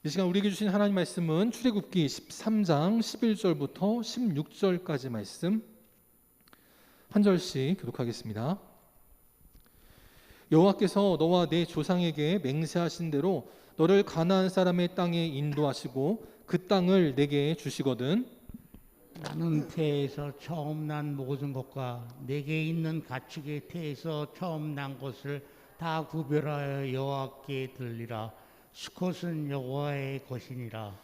이 시간 우리에게 주신 하나님 말씀은 출애굽기 13장 11절부터 16절까지 말씀 한 절씩 교독하겠습니다. 여호와께서 너와 내 조상에게 맹세하신 대로 너를 가나안 사람의 땅에 인도하시고 그 땅을 내게 주시거든 나는 태에서 처음 난 모든 것과 내게 있는 가축의 태에서 처음 난 것을 다 구별하여 여호와께 들리라. 수컷은 여호와의 것이니라.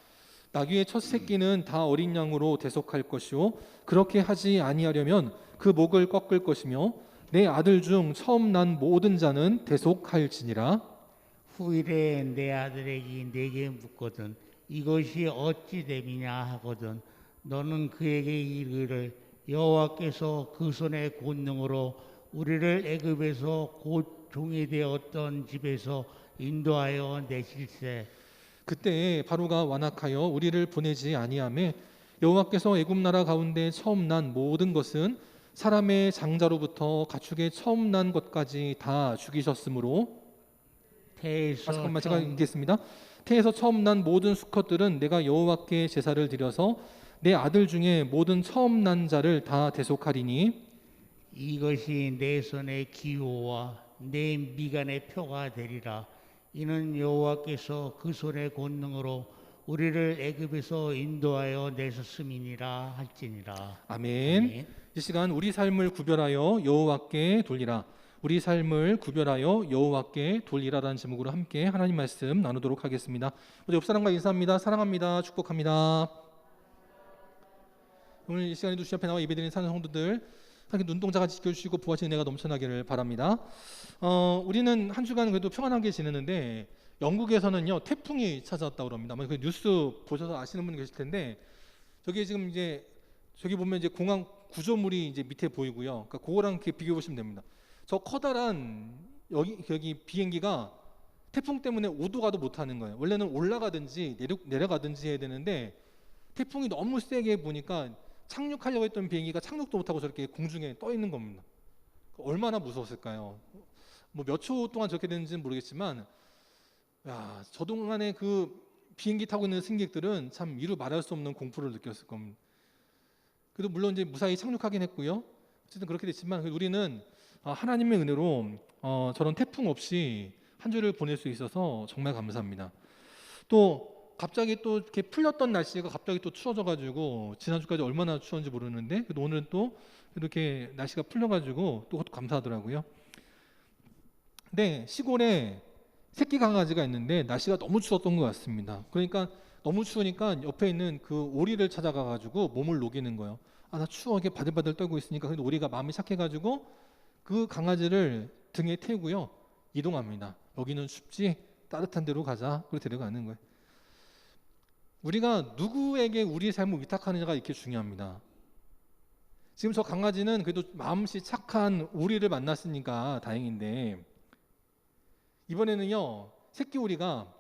나귀의 첫 새끼는 다 어린 양으로 대속할 것이요 그렇게 하지 아니하려면 그 목을 꺾을 것이며 내 아들 중 처음 난 모든 자는 대속할지니라. 후일에 내 아들에게 내게 묻거든 이것이 어찌 됨이냐 하거든 너는 그에게 이르기를 여호와께서 그 손의 권능으로 우리를 애굽에서 곧 종이 되었던 집에서 인도하여 내실세. 그때 바로가 완악하여 우리를 보내지 아니하매 여호와께서 애굽 나라 가운데 처음 난 모든 것은 사람의 장자로부터 가축의 처음 난 것까지 다 죽이셨으므로 태에서 잠깐만 제가 읽겠습니다. 태에서 처음 난 모든 수컷들은 내가 여호와께 제사를 드려서 내 아들 중에 모든 처음 난 자를 다 대속하리니 이것이 내 손의 기호와 내 미간의 표가 되리라. 이는 여호와께서 그 손의 권능으로 우리를 애굽에서 인도하여 내셨음이니라 할지니라. 아멘. 아멘. 이 시간 우리 삶을 구별하여 여호와께 돌리라. 우리 삶을 구별하여 여호와께 돌리라라는 제목으로 함께 하나님 말씀 나누도록 하겠습니다. 먼저 옆 사람과 인사합니다. 사랑합니다. 축복합니다. 오늘 이 시간에도 주님 앞에 나와 예배드리는 사는 성도들 하나님 눈동자가 지켜주시고 부하신 은혜가 넘쳐나기를 바랍니다. 우리는 한 주간 그래도 평안하게 지내는데 영국에서는요 태풍이 찾아왔다고 합니다. 아마 그 뉴스 보셔서 아시는 분 계실 텐데 저기 지금 이제 저기 보면 이제 공항 구조물이 이제 밑에 보이고요. 그러니까 그거랑 이렇게 비교해 보시면 됩니다. 저 커다란 여기 비행기가 태풍 때문에 오도 가도 못하는 거예요. 원래는 올라가든지 내려가든지 해야 되는데 태풍이 너무 세게 보니까 착륙하려고 했던 비행기가 착륙도 못하고 저렇게 공중에 떠 있는 겁니다. 얼마나 무서웠을까요? 뭐 몇 초 동안 저렇게 되는지는 모르겠지만 야, 저 동안에 그 비행기 타고 있는 승객들은 참 이루 말할 수 없는 공포를 느꼈을 겁니다. 그래도 물론 이제 무사히 착륙하긴 했고요. 어쨌든 그렇게 됐지만 우리는 하나님의 은혜로 저런 태풍 없이 한 주를 보낼 수 있어서 정말 감사합니다. 또 갑자기 또 이렇게 풀렸던 날씨가 갑자기 또 추워져가지고 지난주까지 얼마나 추웠는지 모르는데 그래도 오늘은 또 이렇게 날씨가 풀려가지고 또 그것도 감사하더라고요. 근데 시골에 새끼 강아지가 있는데 날씨가 너무 추웠던 것 같습니다. 그러니까 너무 추우니까 옆에 있는 그 오리를 찾아가가지고 몸을 녹이는 거예요. 나 추워 이렇게 바들바들 떨고 있으니까 그래도 오리가 마음이 착해가지고 그 강아지를 등에 태우고요 이동합니다. 여기는 춥지 따뜻한 데로 가자. 그리고 데려가는 거예요. 우리가 누구에게 우리의 삶을 위탁하느냐가 이렇게 중요합니다. 지금 저 강아지는 그래도 마음씨 착한 오리를 만났으니까 다행인데 이번에는요 새끼 오리가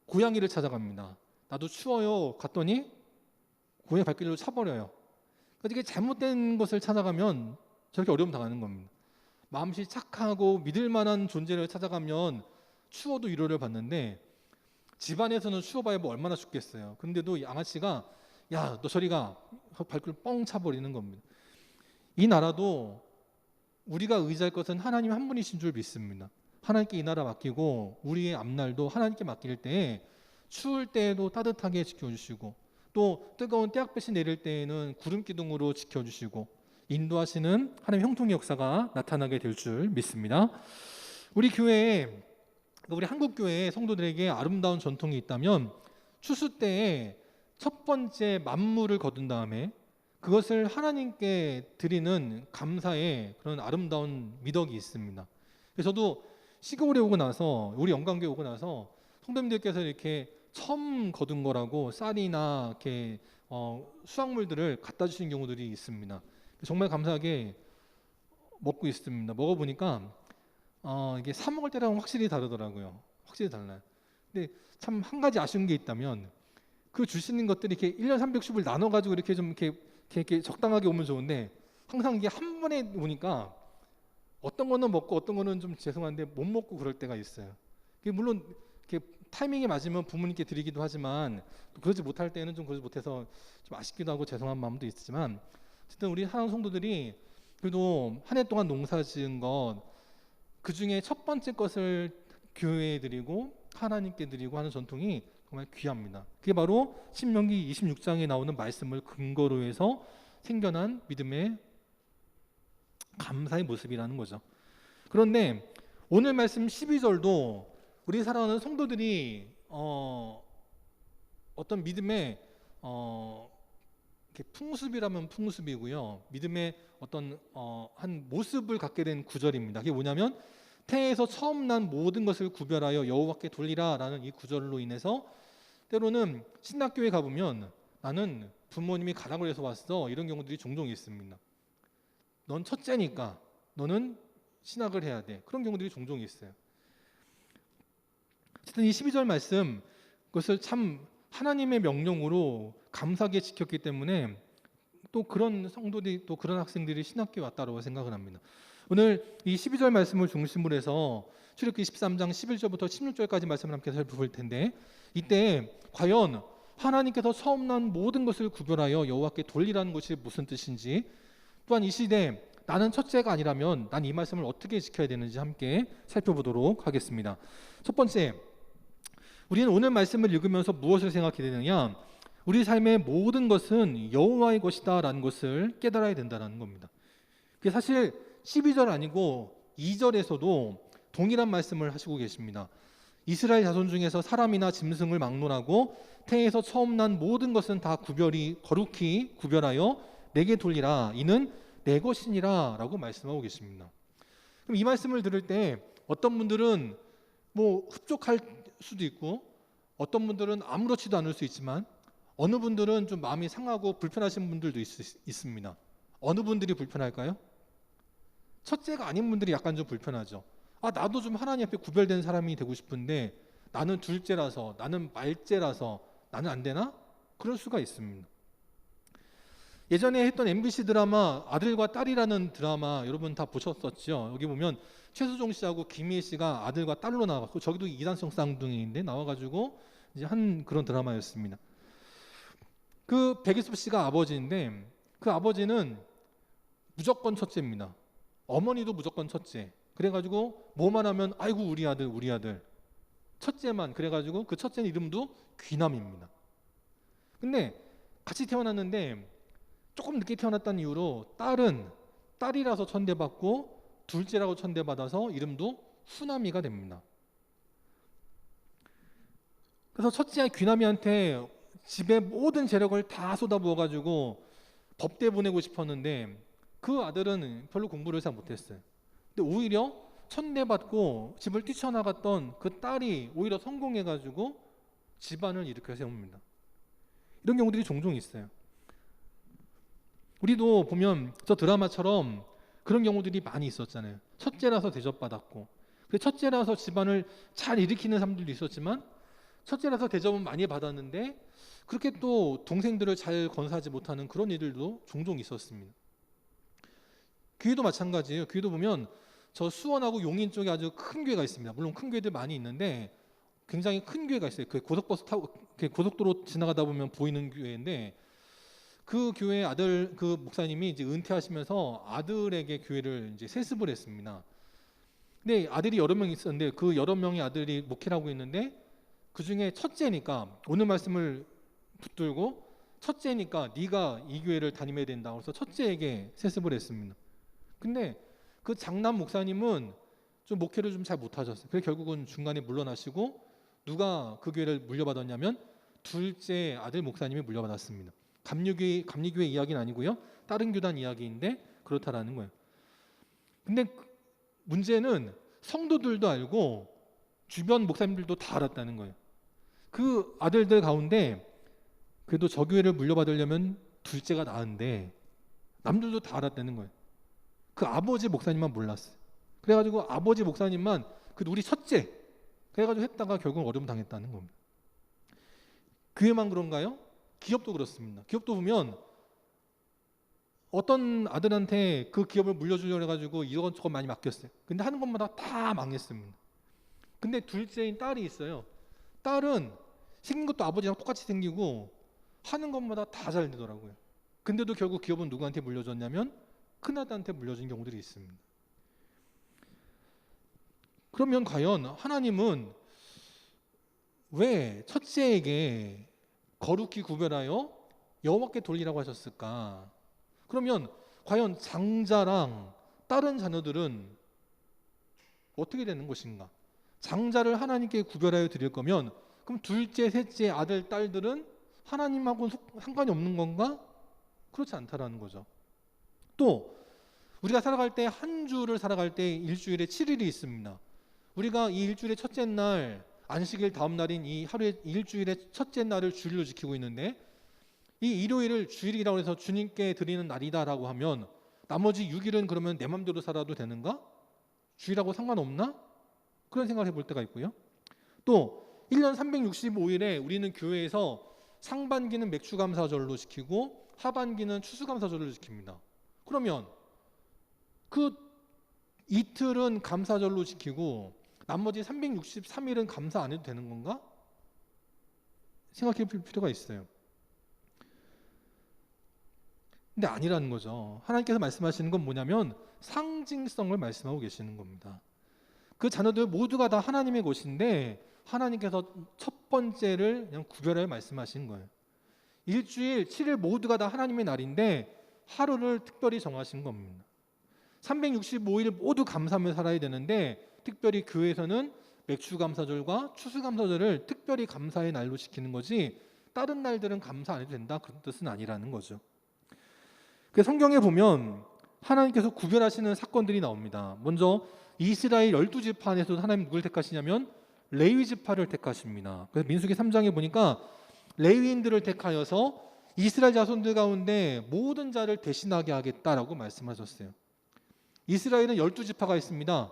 고양이를 찾아갑니다. 나도 추워요 갔더니 고양이 발길로 차버려요. 그러니까 이게 잘못된 것을 찾아가면 저렇게 어려움 당하는 겁니다. 마음씨 착하고 믿을 만한 존재를 찾아가면 추워도 위로를 받는데 집안에서는 추워봐야 뭐 얼마나 춥겠어요. 그런데도 양아치가 야, 너 저리 가 발길로 뻥 차버리는 겁니다. 이 나라도 우리가 의지할 것은 하나님 한 분이신 줄 믿습니다. 하나님께 이 나라 맡기고 우리의 앞날도 하나님께 맡길 때 추울 때에도 따뜻하게 지켜주시고 또 뜨거운 떼약볕이 내릴 때에는 구름 기둥으로 지켜주시고 인도하시는 하나님의 형통의 역사가 나타나게 될 줄 믿습니다. 우리 교회에 우리 한국교회의 성도들에게 아름다운 전통이 있다면 추수 때에 첫 번째 만물을 거둔 다음에 그것을 하나님께 드리는 감사의 그런 아름다운 미덕이 있습니다. 그래서 저도 시골에 오고 나서 우리 영광교회 오고 나서 성도님들께서 이렇게 처음 거둔 거라고 쌀이나 이렇게 수확물들을 갖다 주시는 경우들이 있습니다. 정말 감사하게 먹고 있습니다. 먹어보니까 이게 사 먹을 때랑 확실히 다르더라고요. 확실히 달라요. 근데 참 한 가지 아쉬운 게 있다면 그 주시는 것들이 이렇게 1년 360을 나눠가지고 이렇게 좀 이렇게 적당하게 오면 좋은데 항상 이게 한 번에 오니까 어떤 거는 먹고 어떤 거는 좀 죄송한데 못 먹고 그럴 때가 있어요. 물론 이렇게 타이밍이 맞으면 부모님께 드리기도 하지만 또 그러지 못할 때는 좀 그러지 못해서 좀 아쉽기도 하고 죄송한 마음도 있지만 어쨌든 우리 사랑하는 성도들이 그래도 한 해 동안 농사 지은 것 그 중에 첫 번째 것을 교회에 드리고 하나님께 드리고 하는 전통이 정말 귀합니다. 그게 바로 신명기 26장에 나오는 말씀을 근거로 해서 생겨난 믿음의 감사의 모습이라는 거죠. 그런데 오늘 말씀 12절도 우리 사랑하는 성도들이 어떤 믿음의 이렇게 풍습이라면 풍습이고요. 믿음의 어떤 한 모습을 갖게 된 구절입니다. 그게 뭐냐면 태에서 처음 난 모든 것을 구별하여 여호와께 돌리라라는 이 구절로 인해서 때로는 신학교에 가보면 나는 부모님이 가라고 해서 왔어 이런 경우들이 종종 있습니다. 넌 첫째니까 너는 신학을 해야 돼. 그런 경우들이 종종 있어요. 어쨌든 이 12절 말씀 그것을 참 하나님의 명령으로 감사하게 지켰기 때문에 또 그런 성도들이 또 그런 학생들이 신학교에 왔다고 생각을 합니다. 오늘 이 12절 말씀을 중심으로 해서 출애굽기 13장 11절부터 16절까지 말씀을 함께 살펴볼 텐데 이때 과연 하나님께서 처음 난 모든 것을 구별하여 여호와께 돌리라는 것이 무슨 뜻인지 또한 이 시대에 나는 첫째가 아니라면 난 이 말씀을 어떻게 지켜야 되는지 함께 살펴보도록 하겠습니다. 첫 번째, 우리는 오늘 말씀을 읽으면서 무엇을 생각해야 되느냐? 우리 삶의 모든 것은 여호와의 것이다 라는 것을 깨달아야 된다는 겁니다. 그게 사실 12절 아니고 2절에서도 동일한 말씀을 하시고 계십니다. 이스라엘 자손 중에서 사람이나 짐승을 막론하고 태에서 처음 난 모든 것은 다 거룩히 구별하여 내게 돌리라. 이는 내 것이니라 라고 말씀하고 계십니다. 그럼 이 말씀을 들을 때 어떤 분들은 뭐 흡족할 수도 있고 어떤 분들은 아무렇지도 않을 수 있지만 어느 분들은 좀 마음이 상하고 불편하신 분들도 있습니다. 어느 분들이 불편할까요? 첫째가 아닌 분들이 약간 좀 불편하죠. 나도 좀 하나님 앞에 구별된 사람이 되고 싶은데 나는 둘째라서 나는 말째라서 나는 안 되나? 그럴 수가 있습니다. 예전에 했던 MBC 드라마 아들과 딸이라는 드라마 여러분 다 보셨었죠? 여기 보면 최수종 씨하고 김희애 씨가 아들과 딸로 나와서 저기도 이단성 쌍둥이인데 나와가지고 이제 한 그런 드라마였습니다. 그 백이섭 씨가 아버지인데 그 아버지는 무조건 첫째입니다. 어머니도 무조건 첫째. 그래가지고 뭐만 하면 아이고 우리 아들 첫째만 그래가지고 그 첫째 이름도 귀남입니다. 근데 같이 태어났는데 조금 늦게 태어났다는 이유로 딸은 딸이라서 천대받고 둘째라고 천대받아서 이름도 후남이가 됩니다. 그래서 첫째 귀남이한테 집에 모든 재력을 다 쏟아부어가지고 법대 보내고 싶었는데 그 아들은 별로 공부를 잘 못했어요. 근데 오히려 천대받고 집을 뛰쳐나갔던 그 딸이 오히려 성공해가지고 집안을 일으켜 세웁니다. 이런 경우들이 종종 있어요. 우리도 보면 저 드라마처럼 그런 경우들이 많이 있었잖아요. 첫째라서 대접받았고 첫째라서 집안을 잘 일으키는 사람들도 있었지만 첫째라서 대접은 많이 받았는데 그렇게 또 동생들을 잘 건사하지 못하는 그런 일들도 종종 있었습니다. 교회도 마찬가지예요. 교회도 보면 저 수원하고 용인 쪽에 아주 큰 교회가 있습니다. 물론 큰 교회들 많이 있는데 굉장히 큰 교회가 있어요. 그 고속버스 타고 고속도로 지나가다 보면 보이는 교회인데 그 교회 아들 그 목사님이 이제 은퇴하시면서 아들에게 교회를 이제 세습을 했습니다. 근데 아들이 여러 명 있었는데 그 여러 명의 아들이 목회를 하고 있는데 그 중에 첫째니까 오늘 말씀을 붙들고 첫째니까 네가 이 교회를 다ним해야 된다. 그래서 첫째에게 세습을 했습니다. 근데 그 장남 목사님은 좀 목회를 좀 잘 못하셨어요. 그래서 결국은 중간에 물러나시고 누가 그 교회를 물려받았냐면 둘째 아들 목사님이 물려받았습니다. 감리교회 이야기는 아니고요. 다른 교단 이야기인데 그렇다라는 거예요. 근데 문제는 성도들도 알고 주변 목사님들도 다 알았다는 거예요. 그 아들들 가운데 그래도 저 교회를 물려받으려면 둘째가 나은데 남들도 다 알았다는 거예요. 그 아버지 목사님만 몰랐어요. 그래가지고 아버지 목사님만 그 우리 첫째 그래가지고 했다가 결국 어려움 당했다는 겁니다. 교회만 그런가요? 기업도 그렇습니다. 기업도 보면 어떤 아들한테 그 기업을 물려주려고 해가지고 이것저것 많이 맡겼어요. 근데 하는 것마다 다 망했습니다. 근데 둘째인 딸이 있어요. 딸은 생긴 것도 아버지랑 똑같이 생기고 하는 것마다 다 잘 되더라고요. 근데도 결국 기업은 누구한테 물려줬냐면 큰아들한테 물려준 경우들이 있습니다. 그러면 과연 하나님은 왜 첫째에게 거룩히 구별하여 여호와께 돌리라고 하셨을까? 그러면 과연 장자랑 다른 자녀들은 어떻게 되는 것인가? 장자를 하나님께 구별하여 드릴 거면 그럼 둘째, 셋째 아들, 딸들은 하나님하고는 상관이 없는 건가? 그렇지 않다라는 거죠. 또 우리가 살아갈 때 한 주를 살아갈 때 일주일에 7일이 있습니다. 우리가 이 일주일의 첫째 날 안식일 다음 날인 이 하루의 일주일의 첫째 날을 주일로 지키고 있는데 이 일요일을 주일이라고 해서 주님께 드리는 날이다라고 하면 나머지 6일은 그러면 내 맘대로 살아도 되는가? 주일하고 상관없나? 그런 생각을 해볼 때가 있고요. 또 1년 365일에 우리는 교회에서 상반기는 맥주감사절로 지키고 하반기는 추수감사절로 지킵니다. 그러면 그 이틀은 감사절로 지키고 나머지 363일은 감사 안 해도 되는 건가? 생각해 볼 필요가 있어요. 근데 아니라는 거죠. 하나님께서 말씀하시는 건 뭐냐면 상징성을 말씀하고 계시는 겁니다. 그 자녀들 모두가 다 하나님의 것인데 하나님께서 첫 번째를 그냥 구별하여 말씀하신 거예요. 일주일 7일 모두가 다 하나님의 날인데 하루를 특별히 정하신 겁니다. 365일 모두 감사하며 살아야 되는데 특별히 교회에서는 맥주감사절과 추수감사절을 특별히 감사의 날로 지키는 거지 다른 날들은 감사 안 해도 된다 그런 뜻은 아니라는 거죠. 그 성경에 보면 하나님께서 구별하시는 사건들이 나옵니다. 먼저 이스라엘 12지파 안에서 하나님 누굴 택하시냐면 레위 지파를 택하십니다. 그래서 민수기 3장에 보니까 레위인들을 택하여서 이스라엘 자손들 가운데 모든 자를 대신하게 하겠다라고 말씀하셨어요. 이스라엘은 12지파가 있습니다.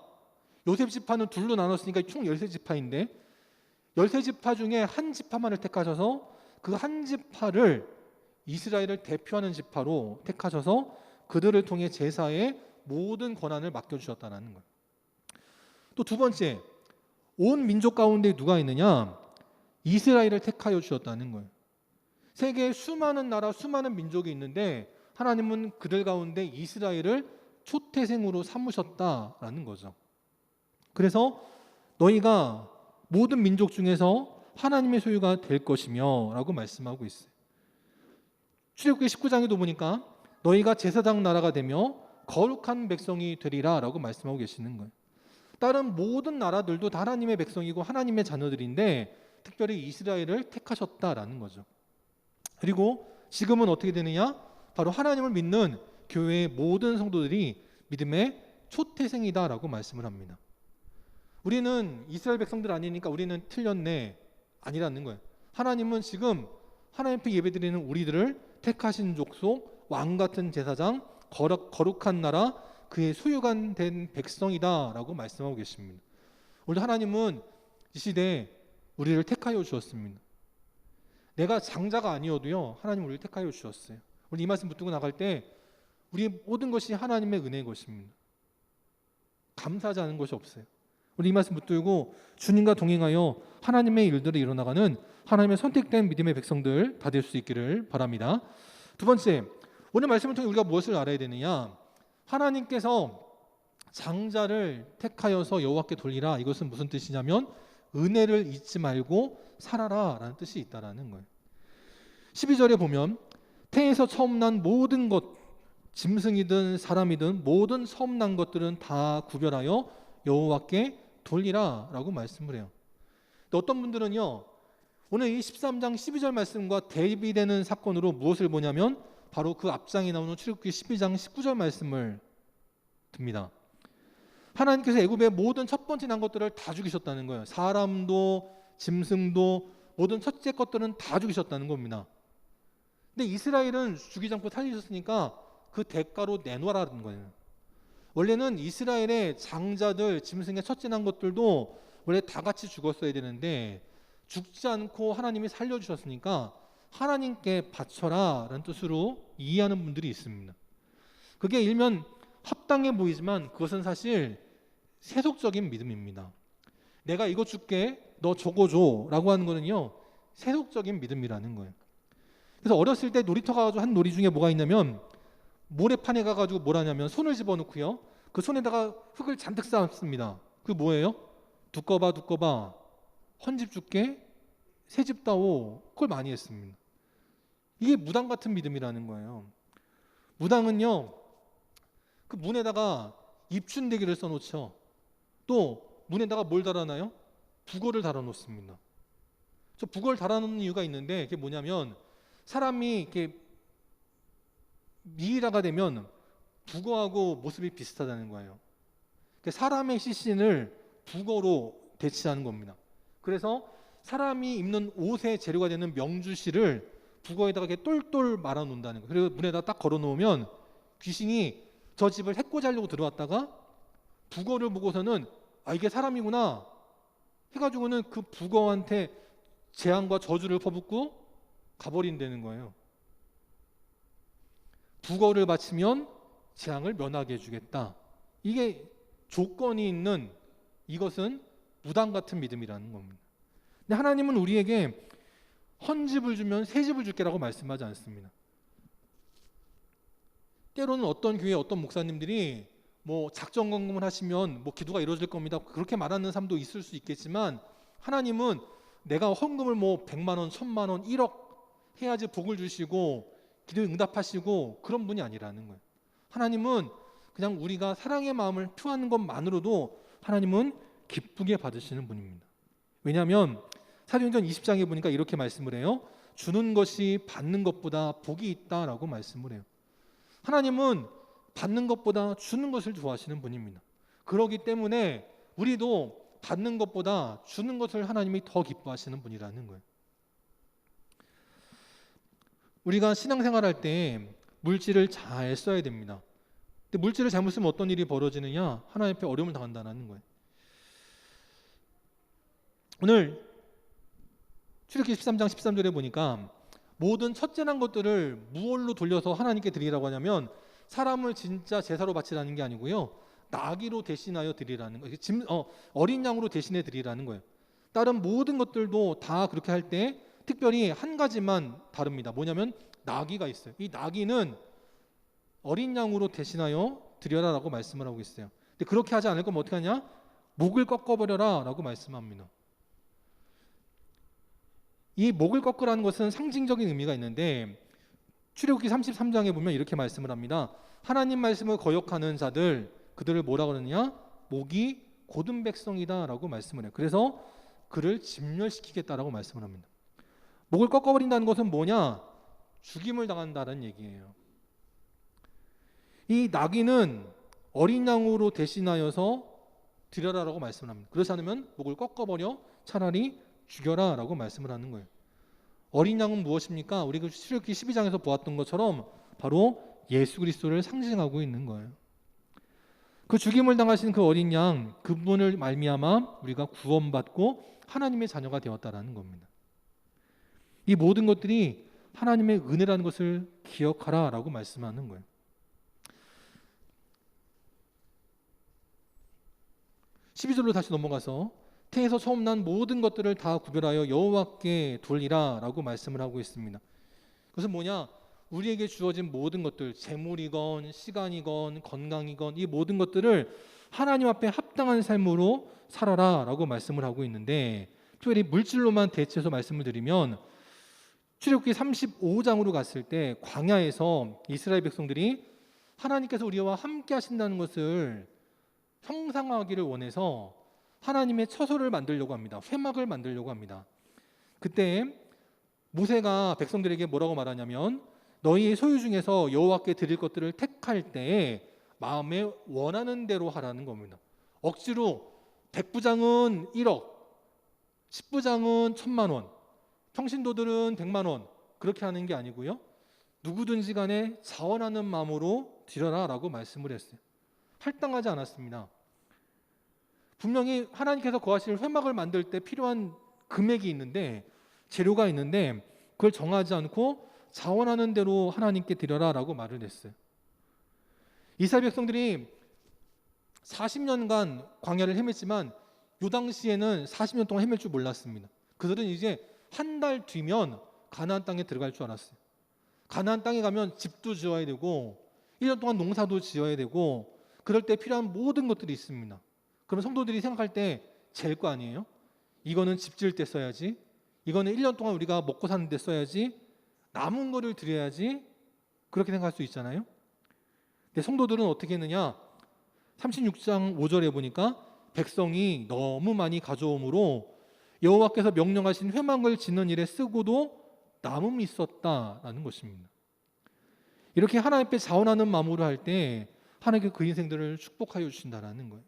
요셉 지파는 둘로 나눴으니까 총 13지파인데 13지파 중에 한 지파만을 택하셔서 그 한 지파를 이스라엘을 대표하는 지파로 택하셔서 그들을 통해 제사의 모든 권한을 맡겨주셨다는 거예요. 또 두 번째, 온 민족 가운데 누가 있느냐? 이스라엘을 택하여 주셨다는 거예요. 세계에 수많은 나라, 수많은 민족이 있는데 하나님은 그들 가운데 이스라엘을 초태생으로 삼으셨다라는 거죠. 그래서 너희가 모든 민족 중에서 하나님의 소유가 될 것이며 라고 말씀하고 있어요. 출애굽기 19장에도 보니까 너희가 제사장 나라가 되며 거룩한 백성이 되리라 라고 말씀하고 계시는 거예요. 다른 모든 나라들도 다 하나님의 백성이고 하나님의 자녀들인데 특별히 이스라엘을 택하셨다라는 거죠. 그리고 지금은 어떻게 되느냐? 바로 하나님을 믿는 교회의 모든 성도들이 믿음의 초태생이다라고 말씀을 합니다. 우리는 이스라엘 백성들 아니니까 우리는 틀렸네 아니라는 거예요. 하나님은 지금 하나님 앞에 예배드리는 우리들을 택하신 족속, 왕같은 제사장, 거룩한 나라, 그의 소유가 된 백성이다라고 말씀하고 계십니다. 오늘 하나님은 이 시대에 우리를 택하여 주셨습니다. 내가 장자가 아니어도요 하나님 우리를 택하여 주셨어요. 오늘 이 말씀 붙들고 나갈 때 우리의 모든 것이 하나님의 은혜의 것입니다. 감사하지 않은 것이 없어요. 우리 이 말씀 붙들고 주님과 동행하여 하나님의 일들을 이뤄나가는 하나님의 선택된 믿음의 백성들 다 될 수 있기를 바랍니다. 두 번째, 오늘 말씀을 통해 우리가 무엇을 알아야 되느냐? 하나님께서 장자를 택하여서 여호와께 돌리라. 이것은 무슨 뜻이냐면 은혜를 잊지 말고 살아라 라는 뜻이 있다라는 거예요. 12절에 보면 태에서 처음 난 모든 것, 짐승이든 사람이든 모든 처음 난 것들은 다 구별하여 여호와께 돌리라 라고 말씀을 해요. 근데 어떤 분들은요 오늘 이 13장 12절 말씀과 대비되는 사건으로 무엇을 보냐면 바로 그 앞장에 나오는 출애굽기 12장 19절 말씀을 듭니다. 하나님께서 애굽의 모든 첫 번째 난 것들을 다 죽이셨다는 거예요. 사람도 짐승도 모든 첫째 것들은 다 죽이셨다는 겁니다. 근데 이스라엘은 죽이지 않고 살리셨으니까 그 대가로 내놓으라는 거예요. 원래는 이스라엘의 장자들, 짐승의 첫째 난 것들도 원래 다 같이 죽었어야 되는데 죽지 않고 하나님이 살려주셨으니까 하나님께 바쳐라 라는 뜻으로 이해하는 분들이 있습니다. 그게 일면 합당해 보이지만 그것은 사실 세속적인 믿음입니다. 내가 이거 줄게, 너 저거 줘 라고 하는 거는요, 세속적인 믿음이라는 거예요. 그래서 어렸을 때 놀이터 가가지고 한 놀이 중에 뭐가 있냐면, 모래판에 가가지고 뭘 하냐면 손을 집어넣고요, 그 손에다가 흙을 잔뜩 쌓았습니다. 그 뭐예요? 두꺼봐 두꺼봐, 헌집 줄게, 새집 따오. 그걸 많이 했습니다. 이게 무당 같은 믿음이라는 거예요. 무당은요, 그 문에다가 입춘대기를 써놓죠. 또 문에다가 뭘 달아놔요? 북어를 달아놓습니다. 저 북어를 달아놓는 이유가 있는데, 그게 뭐냐면 사람이 이렇게 미이라가 되면 북어하고 모습이 비슷하다는 거예요. 사람의 시신을 북어로 대치하는 겁니다. 그래서 사람이 입는 옷의 재료가 되는 명주실을 북어에다가 이렇게 똘똘 말아 놓는다는 거예요. 그리고 문에다 딱 걸어 놓으면 귀신이 저 집을 해코지하려고 들어왔다가 북어를 보고서는 아, 이게 사람이구나 해가지고는 그 북어한테 재앙과 저주를 퍼붓고 가버린다는 거예요. 북어를 바치면 재앙을 면하게 해주겠다. 이게 조건이 있는, 이것은 무당 같은 믿음이라는 겁니다. 근데 하나님은 우리에게 헌집을 주면 새집을 줄게라고 말씀하지 않습니다. 때로는 어떤 교회 어떤 목사님들이 뭐 작정 헌금을 하시면 뭐 기도가 이루어질 겁니다, 그렇게 말하는 사람도 있을 수 있겠지만, 하나님은 내가 헌금을 뭐 100만 원, 1000만 원, 1억 해야지 복을 주시고 기도에 응답하시고 그런 분이 아니라는 거예요. 하나님은 그냥 우리가 사랑의 마음을 표하는 것만으로도 하나님은 기쁘게 받으시는 분입니다. 왜냐하면 사도행전 20장에 보니까 이렇게 말씀을 해요. 주는 것이 받는 것보다 복이 있다라고 말씀을 해요. 하나님은 받는 것보다 주는 것을 좋아하시는 분입니다. 그렇기 때문에 우리도 받는 것보다 주는 것을 하나님이 더 기뻐하시는 분이라는 거예요. 우리가 신앙생활할 때 물질을 잘 써야 됩니다. 근데 물질을 잘못 쓰면 어떤 일이 벌어지느냐? 하나님 앞에 어려움을 당한다는 거예요. 오늘 출애굽기 13장 13절에 보니까 모든 첫째 난 것들을 무엇로 돌려서 하나님께 드리라고 하냐면, 사람을 진짜 제사로 바치라는 게 아니고요, 나귀로 대신하여 드리라는 거예요. 어린 양으로 대신해 드리라는 거예요. 다른 모든 것들도 다 그렇게 할 때 특별히 한 가지만 다릅니다. 뭐냐면 나귀가 있어요. 이 나귀는 어린 양으로 대신하여 드려라라고 말씀을 하고 있어요. 근데 그렇게 하지 않을 거면 어떻게 하냐? 목을 꺾어버려라라고 말씀합니다. 이 목을 꺾으라는 것은 상징적인 의미가 있는데, 출애굽기 33장에 보면 이렇게 말씀을 합니다. 하나님 말씀을 거역하는 자들, 그들을 뭐라 그러느냐? 목이 곧은 백성이다라고 말씀을 해요. 그래서 그를 진멸시키겠다라고 말씀을 합니다. 목을 꺾어버린다는 것은 뭐냐? 죽임을 당한다는 얘기예요. 이 나귀는 어린 양으로 대신하여서 드려라라고 말씀을 합니다. 그렇지 않으면 목을 꺾어버려 차라리 죽여라라고 말씀을 하는 거예요. 어린 양은 무엇입니까? 우리가 출애굽기 12장에서 보았던 것처럼 바로 예수 그리스도를 상징하고 있는 거예요. 그 죽임을 당하신 그 어린 양, 그분을 말미암아 우리가 구원받고 하나님의 자녀가 되었다라는 겁니다. 이 모든 것들이 하나님의 은혜라는 것을 기억하라라고 말씀하는 거예요. 12절로 다시 넘어가서 태에서 처음 난 모든 것들을 다 구별하여 여호와께 돌리라라고 말씀을 하고 있습니다. 그것은 뭐냐? 우리에게 주어진 모든 것들, 재물이건 시간이건 건강이건 이 모든 것들을 하나님 앞에 합당한 삶으로 살아라라고 말씀을 하고 있는데, 특별히 물질로만 대체해서 말씀을 드리면 출애굽기 35장으로 갔을 때 광야에서 이스라엘 백성들이 하나님께서 우리와 함께 하신다는 것을 형상화하기를 원해서 하나님의 처소를 만들려고 합니다. 회막을 만들려고 합니다. 그때 모세가 백성들에게 뭐라고 말하냐면, 너희의 소유 중에서 여호와께 드릴 것들을 택할 때에 마음에 원하는 대로 하라는 겁니다. 억지로 100부장은 1억, 10부장은 1000만 원, 평신도들은 100만 원 그렇게 하는 게 아니고요, 누구든지 간에 자원하는 마음으로 드려라라고 말씀을 했어요. 할당하지 않았습니다. 분명히 하나님께서 거하실 회막을 만들 때 필요한 금액이 있는데, 재료가 있는데 그걸 정하지 않고 자원하는 대로 하나님께 드려라라고 말을 했어요. 이스라엘 백성들이 40년간 광야를 헤맸지만 요 당시에는 40년 동안 헤맬 줄 몰랐습니다. 그들은 이제 한 달 뒤면 가나안 땅에 들어갈 줄 알았어요. 가나안 땅에 가면 집도 지어야 되고 1년 동안 농사도 지어야 되고 그럴 때 필요한 모든 것들이 있습니다. 그럼 성도들이 생각할 때 잴 거 아니에요? 이거는 집 지을 때 써야지, 이거는 1년 동안 우리가 먹고 사는 데 써야지, 남은 거를 드려야지, 그렇게 생각할 수 있잖아요. 근데 성도들은 어떻게 했느냐? 36장 5절에 보니까 백성이 너무 많이 가져오므로 여호와께서 명령하신 회막을 짓는 일에 쓰고도 남음이 있었다라는 것입니다. 이렇게 하나님 앞에 자원하는 마음으로 할 때 하나님께 그 인생들을 축복하여 주신다라는 거예요.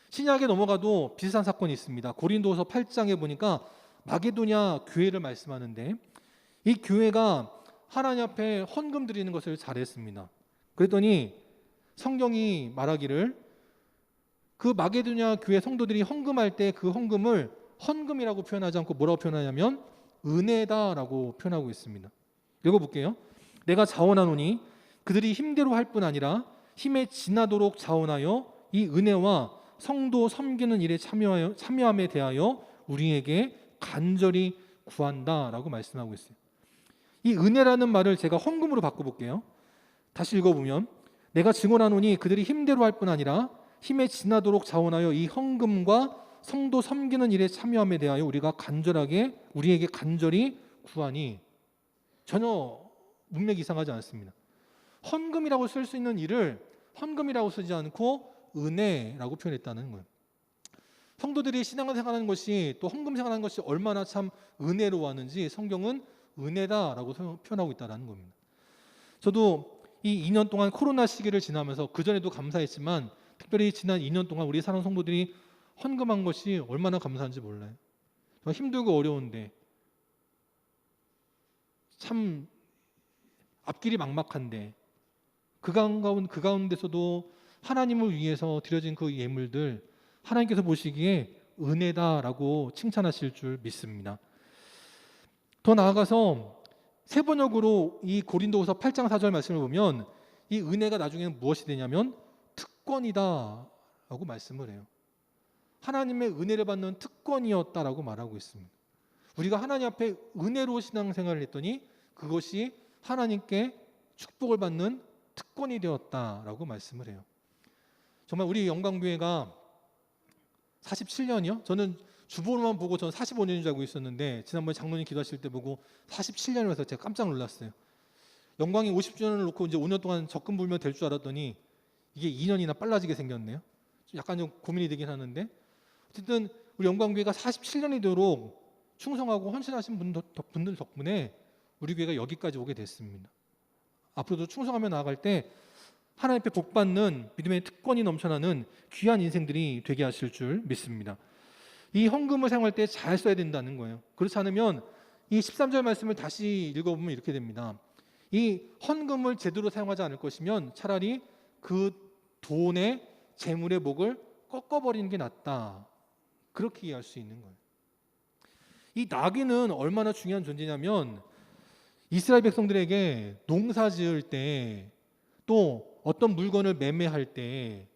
신약에 넘어가도 비슷한 사건이 있습니다. 고린도서 8장에 보니까 마게도냐 교회를 말씀하는데 이 교회가 하나님 앞에 헌금 드리는 것을 잘했습니다. 그랬더니 성경이 말하기를 그 마게도냐 교회 성도들이 헌금할 때 그 헌금을 헌금이라고 표현하지 않고 뭐라고 표현하냐면 은혜다라고 표현하고 있습니다. 읽어볼게요. 내가 자원하노니 그들이 힘대로 할 뿐 아니라 힘에 지나도록 자원하여 이 은혜와 성도 섬기는 일에 참여함에 대하여 우리에게 간절히 구한다라고 말씀하고 있어요. 이 은혜라는 말을 제가 헌금으로 바꿔볼게요. 다시 읽어보면 내가 증언하노니 그들이 힘대로 할 뿐 아니라 힘에 지나도록 자원하여 이 헌금과 성도 섬기는 일에 참여함에 대하여 우리에게 간절히 구하니, 전혀 문맥이 이상하지 않습니다. 헌금이라고 쓸 수 있는 일을 헌금이라고 쓰지 않고 은혜라고 표현했다는 거예요. 성도들이 신앙생활하는 것이 또 헌금 생활하는 것이 얼마나 참 은혜로웠는지 성경은 은혜다라고 표현하고 있다는 겁니다. 저도 이 2년 동안 코로나 시기를 지나면서 그전에도 감사했지만 특별히 지난 2년 동안 우리 사랑 성도들이 헌금한 것이 얼마나 감사한지 몰라요. 힘들고 어려운데 참 앞길이 막막한데 그 가운데서도 하나님을 위해서 드려진 그 예물들 하나님께서 보시기에 은혜다라고 칭찬하실 줄 믿습니다. 더 나아가서 세 번역으로 이 고린도후서 8장 4절 말씀을 보면 이 은혜가 나중에는 무엇이 되냐면 특권이다라고 말씀을 해요. 하나님의 은혜를 받는 특권이었다라고 말하고 있습니다. 우리가 하나님 앞에 은혜로 신앙생활을 했더니 그것이 하나님께 축복을 받는 특권이 되었다라고 말씀을 해요. 정말 우리 영광교회가 47년이요? 저는 주보로만 보고 저는 45년인 줄 알고 있었는데 지난번에 장로님 기도하실 때 보고 47년이라서 제가 깜짝 놀랐어요. 영광이 50주년을 놓고 이제 5년 동안 적금 불면 될 줄 알았더니 이게 2년이나 빨라지게 생겼네요. 약간 좀 고민이 되긴 하는데 어쨌든 우리 영광교회가 47년이 되도록 충성하고 헌신하신 분들 덕분에 우리 교회가 여기까지 오게 됐습니다. 앞으로도 충성하며 나아갈 때 하나님 앞에 복받는 믿음의 특권이 넘쳐나는 귀한 인생들이 되게 하실 줄 믿습니다. 이 헌금을 사용할 때 잘 써야 된다는 거예요. 그렇지 않으면 이 13절 말씀을 다시 읽어보면 이렇게 됩니다. 이 헌금을 제대로 사용하지 않을 것이면 차라리 그 돈의 재물의 목을 꺾어버리는 게 낫다. 그렇게 이해할 수 있는 거예요. 이 나귀는 얼마나 중요한 존재냐면 이스라엘 백성들에게 농사 지을 때 또 어떤 물건을 매매할 때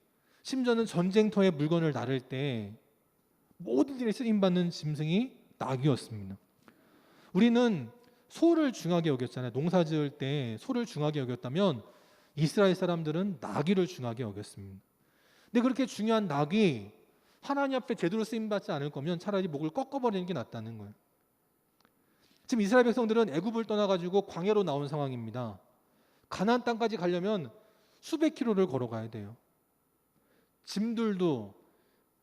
심지어는 전쟁터에 물건을 나를 때 모든 일에 쓰임받는 짐승이 나귀였습니다. 우리는 소를 중하게 여겼잖아요. 농사 지을 때 소를 중하게 여겼다면 이스라엘 사람들은 나귀를 중하게 여겼습니다. 근데 그렇게 중요한 나귀 하나님 앞에 제대로 쓰임받지 않을 거면 차라리 목을 꺾어버리는 게 낫다는 거예요. 지금 이스라엘 백성들은 애굽을 떠나가지고 광야로 나온 상황입니다. 가나안 땅까지 가려면 수백 킬로를 걸어가야 돼요. 짐들도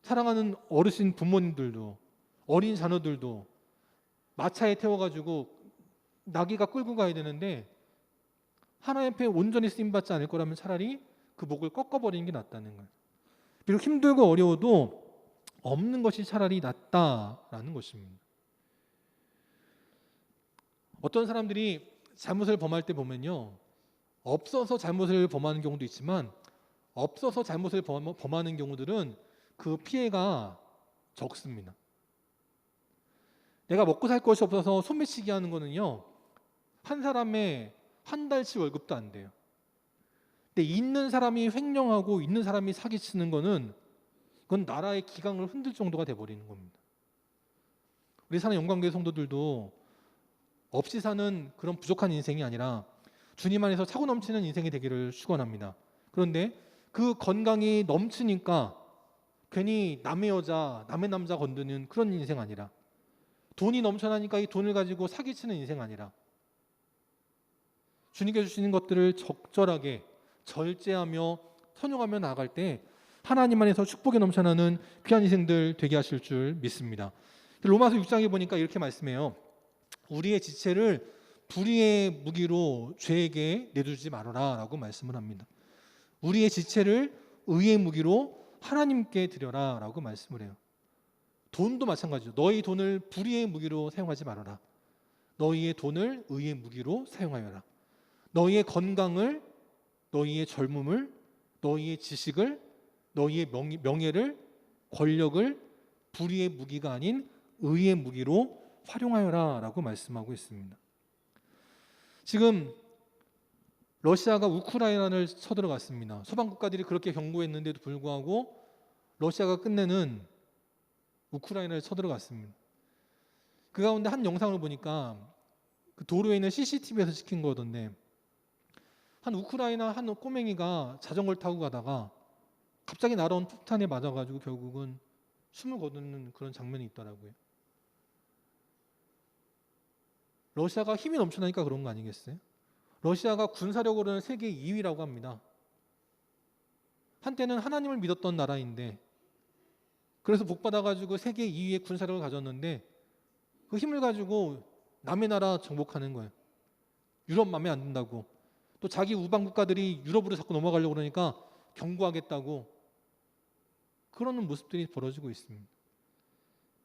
사랑하는 어르신 부모님들도 어린 자녀들도 마차에 태워가지고 나귀가 끌고 가야 되는데 하나님 앞에 온전히 쓰임받지 않을 거라면 차라리 그 목을 꺾어버리는 게 낫다는 거예요. 비록 힘들고 어려워도 없는 것이 차라리 낫다라는 것입니다. 어떤 사람들이 잘못을 범할 때 보면요, 없어서 잘못을 범하는 경우도 있지만 없어서 잘못을 범하는 경우들은 그 피해가 적습니다. 내가 먹고 살 것이 없어서 소매치기 하는 거는요, 한 사람의 한 달치 월급도 안 돼요. 근데 있는 사람이 횡령하고 있는 사람이 사기치는 거는 그건 나라의 기강을 흔들 정도가 돼버리는 겁니다. 우리 사는 영광교회 성도들도 없이 사는 그런 부족한 인생이 아니라 주님 안에서 차고 넘치는 인생이 되기를 축원합니다. 그런데 그 건강이 넘치니까 괜히 남의 여자, 남의 남자 건드는 그런 인생 아니라, 돈이 넘쳐나니까 이 돈을 가지고 사기치는 인생 아니라, 주님께 주시는 것들을 적절하게 절제하며 선용하며 나아갈 때 하나님 안에서 축복이 넘쳐나는 귀한 인생들 되게 하실 줄 믿습니다. 로마서 6장에 보니까 이렇게 말씀해요. 우리의 지체를 불의의 무기로 죄에게 내두지 말아라 라고 말씀을 합니다. 우리의 지체를 의의 무기로 하나님께 드려라 라고 말씀을 해요. 돈도 마찬가지죠. 너희 돈을 불의의 무기로 사용하지 말아라. 너희의 돈을 의의 무기로 사용하여라. 너희의 건강을, 너희의 젊음을, 너희의 지식을, 너희의 명예를, 권력을 불의의 무기가 아닌 의의 무기로 활용하여라 라고 말씀하고 있습니다. 지금 러시아가 우크라이나를 쳐들어갔습니다. 서방 국가들이 그렇게 경고했는데도 불구하고 러시아가 끝내는 우크라이나를 쳐들어갔습니다. 그 가운데 한 영상을 보니까 그 도로에 있는 CCTV에서 찍힌 거던데, 한 우크라이나 한 꼬맹이가 자전거를 타고 가다가 갑자기 날아온 폭탄에 맞아가지고 결국은 숨을 거두는 그런 장면이 있더라고요. 러시아가 힘이 넘쳐나니까 그런 거 아니겠어요? 러시아가 군사력으로는 세계 2위라고 합니다. 한때는 하나님을 믿었던 나라인데, 그래서 복받아가지고 세계 2위의 군사력을 가졌는데 그 힘을 가지고 남의 나라 정복하는 거예요. 유럽 마음에 안 든다고, 또 자기 우방 국가들이 유럽으로 자꾸 넘어가려고 그러니까 경고하겠다고, 그러는 모습들이 벌어지고 있습니다.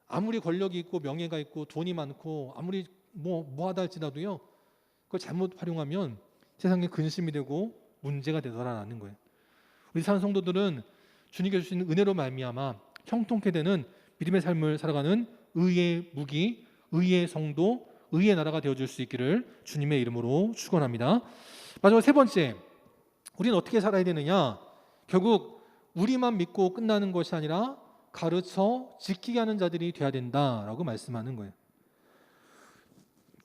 아무리 권력이 있고 명예가 있고 돈이 많고 아무리 뭐하다 할지라도요, 그걸 잘못 활용하면 세상에 근심이 되고 문제가 되더라라는 거예요. 우리 사는 성도들은 주님께 주시는 은혜로 말미암아 형통케 되는 믿음의 삶을 살아가는 의의 무기, 의의 성도, 의의 나라가 되어줄 수 있기를 주님의 이름으로 축원합니다. 마지막 세 번째, 우리는 어떻게 살아야 되느냐? 결국 우리만 믿고 끝나는 것이 아니라 가르쳐 지키게 하는 자들이 되어야 된다라고 말씀하는 거예요.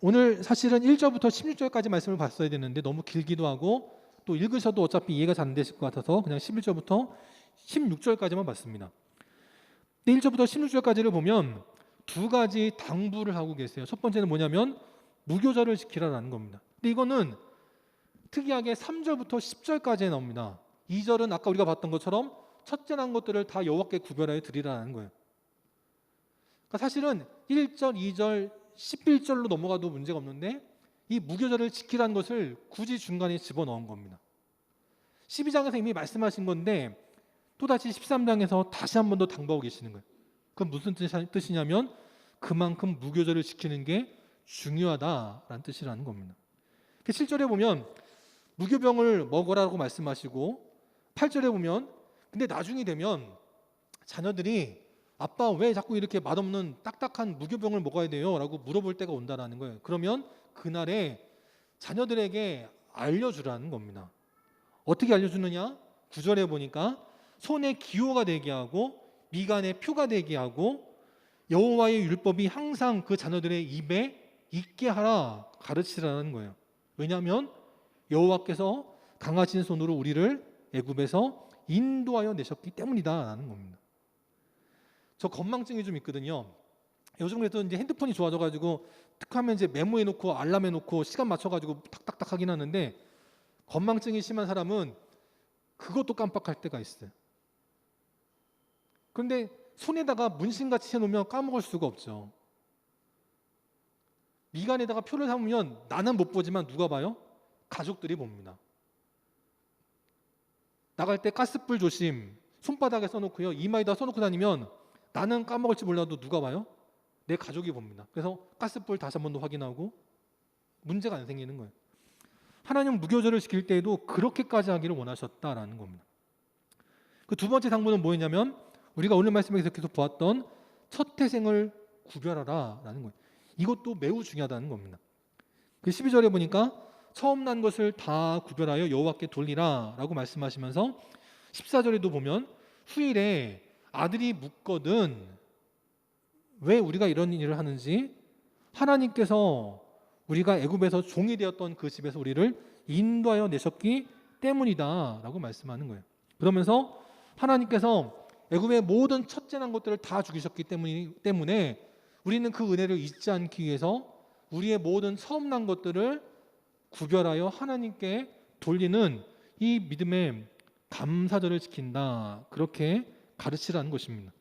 오늘 사실은 1절부터 16절까지 말씀을 봤어야 되는데 너무 길기도 하고 또 읽으셔도 어차피 이해가 잘 안 되실 것 같아서 그냥 11절부터 16절까지만 봤습니다. 1절부터 16절까지를 보면 두 가지 당부를 하고 계세요. 첫 번째는 뭐냐면 무교절을 지키라라는 겁니다. 근데 이거는 특이하게 3절부터 10절까지에 나옵니다. 2절은 아까 우리가 봤던 것처럼 첫째 난 것들을 다 여호와께 구별하여 드리라는 거예요. 그러니까 사실은 1절, 2절, 11절로 넘어가도 문제가 없는데 이 무교절을 지키라는 것을 굳이 중간에 집어넣은 겁니다. 12장에서 이미 말씀하신 건데 또다시 13장에서 다시 한 번 더 당부하고 계시는 거예요. 그건 무슨 뜻이냐면 그만큼 무교절을 지키는 게 중요하다라는 뜻이라는 겁니다. 7절에 보면 무교병을 먹으라고 말씀하시고 8절에 보면 근데 나중이 되면 자녀들이 아빠 왜 자꾸 이렇게 맛없는 딱딱한 무교병을 먹어야 돼요? 라고 물어볼 때가 온다라는 거예요. 그러면 그날에 자녀들에게 알려주라는 겁니다. 어떻게 알려주느냐? 9절에 보니까 손에 기호가 되게 하고 미간에 표가 되게 하고 여호와의 율법이 항상 그 자녀들의 입에 있게 하라 가르치라는 거예요. 왜냐하면 여호와께서 강하신 손으로 우리를 애굽에서 인도하여 내셨기 때문이다라는 겁니다. 저 건망증이 좀 있거든요. 요즘 그래도 이제 핸드폰이 좋아져가지고 툭하면 이제 메모해놓고 알람해놓고 시간 맞춰가지고 탁탁탁 하긴 하는데 건망증이 심한 사람은 그것도 깜빡할 때가 있어요. 그런데 손에다가 문신같이 해놓으면 까먹을 수가 없죠. 미간에다가 표를 삼으면 나는 못 보지만 누가 봐요? 가족들이 봅니다. 나갈 때 가스불 조심, 손바닥에 써놓고요. 이마에다 써놓고 다니면 나는 까먹을지 몰라도 누가 봐요? 내 가족이 봅니다. 그래서 가스불 다시 한 번 더 확인하고 문제가 안 생기는 거예요. 하나님은 무교절을 지킬 때에도 그렇게까지 하기를 원하셨다라는 겁니다. 그 두 번째 당부는 뭐였냐면 우리가 오늘 말씀에서 계속 보았던 첫 태생을 구별하라라는 거예요. 이것도 매우 중요하다는 겁니다. 그 12절에 보니까 처음 난 것을 다 구별하여 여호와께 돌리라라고 말씀하시면서 14절에도 보면 후일에 아들이 묻거든 왜 우리가 이런 일을 하는지 하나님께서 우리가 애굽에서 종이 되었던 그 집에서 우리를 인도하여 내셨기 때문이다 라고 말씀하는 거예요. 그러면서 하나님께서 애굽의 모든 첫째 난 것들을 다 죽이셨기 때문에 우리는 그 은혜를 잊지 않기 위해서 우리의 모든 처음 난 것들을 구별하여 하나님께 돌리는 이 믿음의 감사절을 지킨다, 그렇게 가르치라는 것입니다.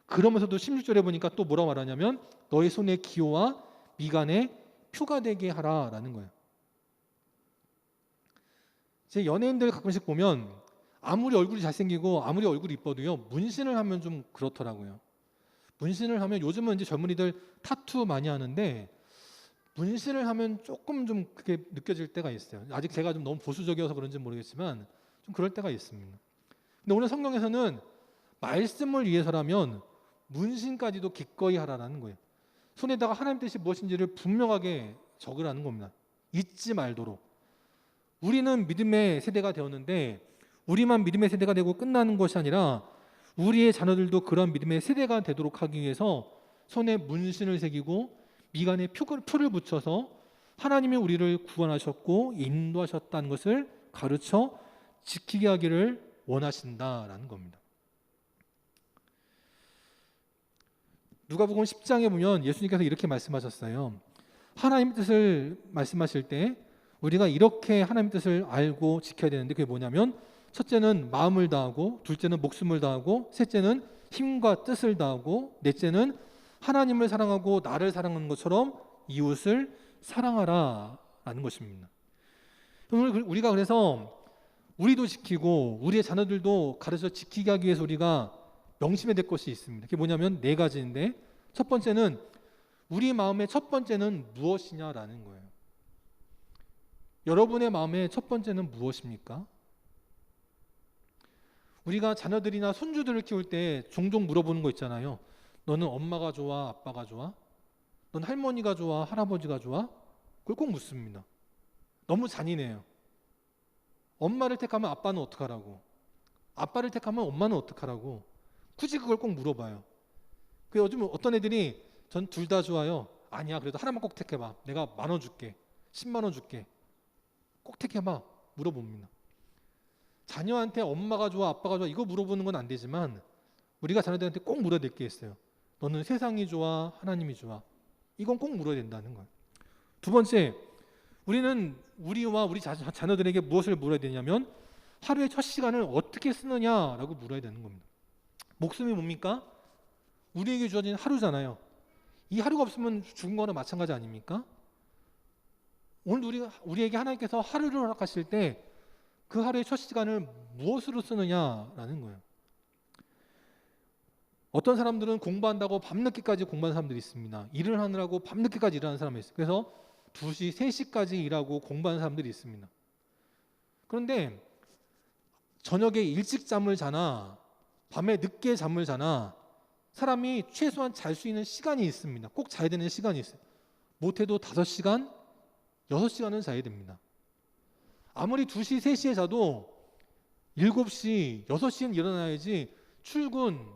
그러면서도 16절에 보니까 또 뭐라고 말하냐면 너의 손에 기호와 미간에 표가 되게 하라라는 거예요. 제 연예인들 가끔씩 보면 아무리 얼굴이 잘생기고 아무리 얼굴이 이뻐도요, 문신을 하면 좀 그렇더라고요. 문신을 하면 요즘은 이제 젊은이들 타투 많이 하는데 문신을 하면 조금 좀 그게 느껴질 때가 있어요. 아직 제가 좀 너무 보수적이어서 그런지 모르겠지만 좀 그럴 때가 있습니다. 근데 오늘 성경에서는 말씀을 위해서라면 문신까지도 기꺼이 하라는 거예요. 손에다가 하나님 뜻이 무엇인지를 분명하게 적으라는 겁니다. 잊지 말도록. 우리는 믿음의 세대가 되었는데 우리만 믿음의 세대가 되고 끝나는 것이 아니라 우리의 자녀들도 그런 믿음의 세대가 되도록 하기 위해서 손에 문신을 새기고 미간에 표를 붙여서 하나님이 우리를 구원하셨고 인도하셨다는 것을 가르쳐 지키게 하기를 원하신다라는 겁니다. 누가복음 10장에 보면 예수님께서 이렇게 말씀하셨어요. 하나님 뜻을 말씀하실 때 우리가 이렇게 하나님 뜻을 알고 지켜야 되는데 그게 뭐냐면 첫째는 마음을 다하고, 둘째는 목숨을 다하고, 셋째는 힘과 뜻을 다하고, 넷째는 하나님을 사랑하고 나를 사랑하는 것처럼 이웃을 사랑하라라는 것입니다. 우리가 그래서 우리도 지키고 우리의 자녀들도 가르쳐 지키게 하기 위해서 우리가 명심해야 될 것이 있습니다. 그게 뭐냐면 네 가지인데 첫 번째는 우리 마음의 첫 번째는 무엇이냐라는 거예요. 여러분의 마음의 첫 번째는 무엇입니까? 우리가 자녀들이나 손주들을 키울 때 종종 물어보는 거 있잖아요. 너는 엄마가 좋아, 아빠가 좋아? 넌 할머니가 좋아, 할아버지가 좋아? 그걸 꼭 묻습니다. 너무 잔인해요. 엄마를 택하면 아빠는 어떡하라고? 아빠를 택하면 엄마는 어떡하라고? 굳이 그걸 꼭 물어봐요. 요즘 어떤 애들이 전 둘 다 좋아요. 아니야, 그래도 하나만 꼭 택해봐. 내가 10,000원 줄게. 10만 원 줄게. 꼭 택해봐. 물어봅니다. 자녀한테 엄마가 좋아, 아빠가 좋아 이거 물어보는 건 안 되지만 우리가 자녀들한테 꼭 물어야 될 게 있어요. 너는 세상이 좋아, 하나님이 좋아? 이건 꼭 물어야 된다는 거예요. 두 번째, 우리는 우리와 우리 자녀들에게 무엇을 물어야 되냐면 하루의 첫 시간을 어떻게 쓰느냐라고 물어야 되는 겁니다. 목숨이 뭡니까? 우리에게 주어진 하루잖아요. 이 하루가 없으면 죽은 거나 마찬가지 아닙니까? 오늘 우리에게 하나님께서 하루를 허락하실 때 그 하루의 첫 시간을 무엇으로 쓰느냐라는 거예요. 어떤 사람들은 공부한다고 밤늦게까지 공부하는 사람들이 있습니다. 일을 하느라고 밤늦게까지 일하는 사람이 있어요. 그래서 2시, 3시까지 일하고 공부하는 사람들이 있습니다. 그런데 저녁에 일찍 잠을 자나 밤에 늦게 잠을 자나 사람이 최소한 잘 수 있는 시간이 있습니다. 꼭 자야 되는 시간이 있어요. 못해도 5시간, 6시간은 자야 됩니다. 아무리 2시, 3시에 자도 7시, 6시엔 일어나야지 출근,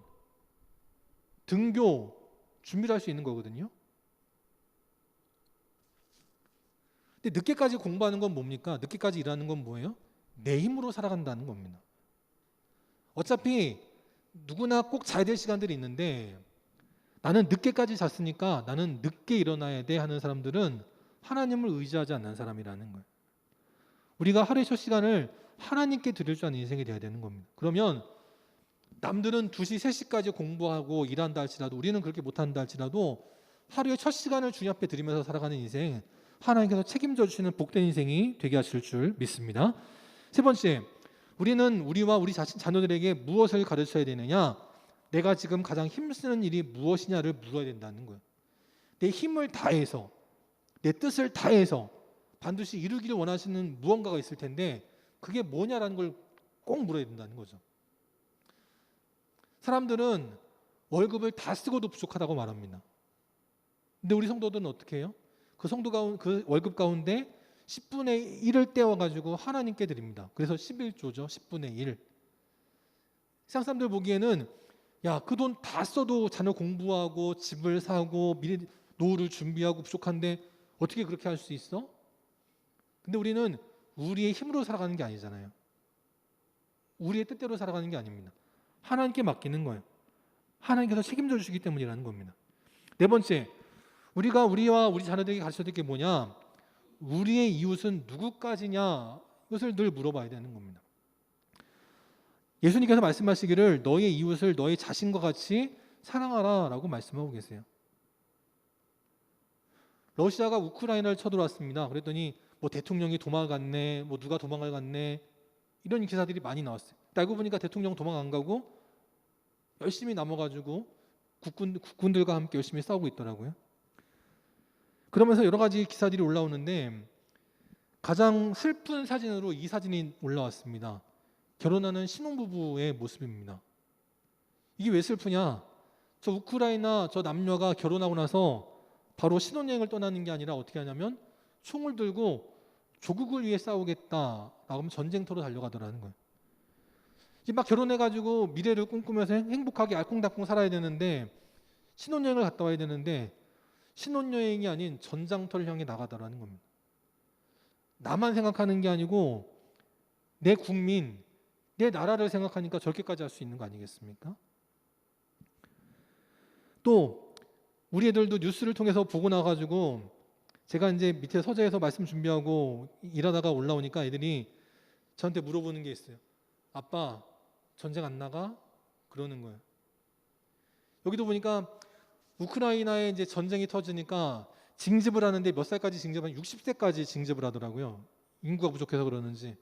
등교 준비를 할 수 있는 거거든요. 근데 늦게까지 공부하는 건 뭡니까? 늦게까지 일하는 건 뭐예요? 내 힘으로 살아간다는 겁니다. 어차피 누구나 꼭 자야 될 시간들이 있는데 나는 늦게까지 잤으니까 나는 늦게 일어나야 돼 하는 사람들은 하나님을 의지하지 않는 사람이라는 거예요. 우리가 하루의 첫 시간을 하나님께 드릴 줄 아는 인생이 되어야 되는 겁니다. 그러면 남들은 2시, 3시까지 공부하고 일한다 할지라도 우리는 그렇게 못한다 할지라도 하루의 첫 시간을 주님 앞에 드리면서 살아가는 인생, 하나님께서 책임져 주시는 복된 인생이 되게 하실 줄 믿습니다. 세 번째, 우리는 우리와 우리 자녀들에게 무엇을 가르쳐야 되느냐? 내가 지금 가장 힘쓰는 일이 무엇이냐를 물어야 된다는 거예요. 내 힘을 다해서, 내 뜻을 다해서 반드시 이루기를 원하시는 무언가가 있을 텐데 그게 뭐냐라는 걸 꼭 물어야 된다는 거죠. 사람들은 월급을 다 쓰고도 부족하다고 말합니다. 근데 우리 성도들은 어떻게 해요? 그 월급 가운데 10분의 1을 떼어가지고 하나님께 드립니다. 그래서 11조죠. 10분의 1. 세상 사람들 보기에는 야, 그 돈 다 써도 자녀 공부하고 집을 사고 미래 노후를 준비하고 부족한데 어떻게 그렇게 할 수 있어? 근데 우리는 우리의 힘으로 살아가는 게 아니잖아요. 우리의 뜻대로 살아가는 게 아닙니다. 하나님께 맡기는 거예요. 하나님께서 책임져 주시기 때문이라는 겁니다. 네 번째, 우리가 우리와 우리 자녀들에게 가르쳐야 될 게 뭐냐? 우리의 이웃은 누구까지냐? 이것을 늘 물어봐야 되는 겁니다. 예수님께서 말씀하시기를 너의 이웃을 너의 자신과 같이 사랑하라 라고 말씀하고 계세요. 러시아가 우크라이나를 쳐들어왔습니다. 그랬더니 뭐 대통령이 도망갔네, 뭐 누가 도망을 갔네, 이런 기사들이 많이 나왔어요. 알고 보니까 대통령 도망 안 가고 열심히 남아가지고 국군들과 함께 열심히 싸우고 있더라고요. 그러면서 여러 가지 기사들이 올라오는데 가장 슬픈 사진으로 이 사진이 올라왔습니다. 결혼하는 신혼부부의 모습입니다. 이게 왜 슬프냐? 저 우크라이나 저 남녀가 결혼하고 나서 바로 신혼여행을 떠나는 게 아니라 어떻게 하냐면 총을 들고 조국을 위해 싸우겠다라고 하면 전쟁터로 달려가더라는 거예요. 이제 막 결혼해가지고 미래를 꿈꾸면서 행복하게 알콩달콩 살아야 되는데 신혼여행을 갔다 와야 되는데 신혼여행이 아닌 전장터를 향해 나가더라는 겁니다. 나만 생각하는 게 아니고 내 국민, 내 나라를 생각하니까 저렇게까지 할 수 있는 거 아니겠습니까? 또 우리 애들도 뉴스를 통해서 보고 나가지고 제가 이제 밑에 서재에서 말씀 준비하고 일하다가 올라오니까 애들이 저한테 물어보는 게 있어요. 아빠, 전쟁 안 나가? 그러는 거예요. 여기도 보니까 우크라이나에 이제 전쟁이 터지니까 징집을 하는데 몇 살까지 징집하면 60세까지 징집을 하더라고요. 인구가 부족해서 그러는지